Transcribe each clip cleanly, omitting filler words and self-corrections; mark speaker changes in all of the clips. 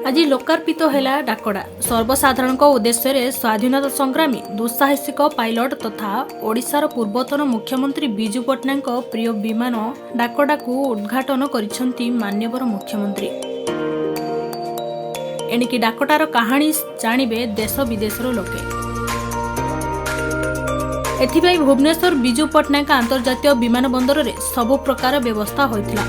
Speaker 1: आज लोकार्पित हैला डाकड़ा सर्वसाधारण उद्देश्य स्वाधीनता संग्रामी दुस्साहसिक पायलट तथा ओडिशार पूर्वतन मुख्यमंत्री बिजू पट्टनायक प्रिय विमान डाकड़ा को उद्घाटन करिसेंती माननीय मुख्यमंत्री। एणिकी डाकटार कहानी जानिबे देश विदेशर लोके। एथिपाई भुवनेश्वर बिजू पट्टनायक अंतर्जातीय विमान बंदर रे सबु प्रकार व्यवस्था होइतिला।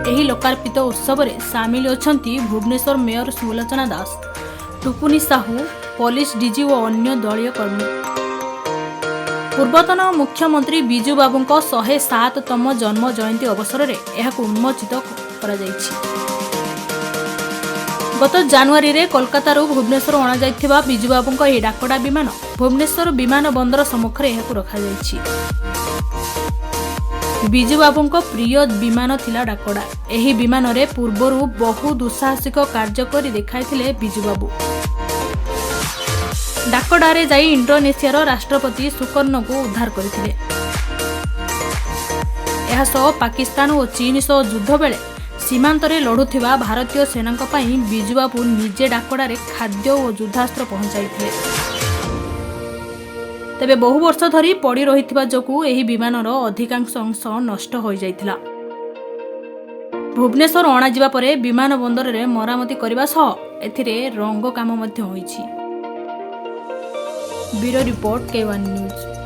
Speaker 1: एही लोकार्पित उत्सव रे सामिल अछंती भुवनेश्वर मेयर सुलोचना दास, टुकुनी साहू, पुलिस डीजी और अन्य दलीय कर्मी। पूर्वतन मुख्यमंत्री बिजू बाबूंको 107तम जन्म जयंती अवसर रे एहाकु उन्मोचित करा जायछि। गत जनवरी रे कोलकाता भुवनेश्वर अणा जायथिबा बिजू बाबूंको एही डाकड़ा विमान भुवनेश्वर विमान बंदर सम्मुख रे एहाकु रखा जायछि। बिजू बाबूंको प्रिय विमान थिला डाकड़ा। एही विमान रे पूर्वरु बहु दुस्साहसिक कार्य करी देखाइथिले बिजू बाबू। डाकड़ा रे जाई इंडोनेशियार राष्ट्रपति सुकर्णो को उद्धार करथिले। एहा सह पाकिस्तान और चीन सह युद्ध बेले सीमांत रे लढुथिबा भारतीय सेना पई बिजू बाबू निजे डाकड़ा रे खाद्य और युद्धास्त्र पहुंचाइथिले। तेबे बहु वर्ष धरी पड़ी रहिथिबा जोगु एही विमानर अधिकांश अंश नष्ट हो जाइथिला। भुवनेश्वर अणा जिबा परे विमान बंदर रे मरामती करबा सह एथिरे रंग काम मध्य होईछि। Bureau report K1 news.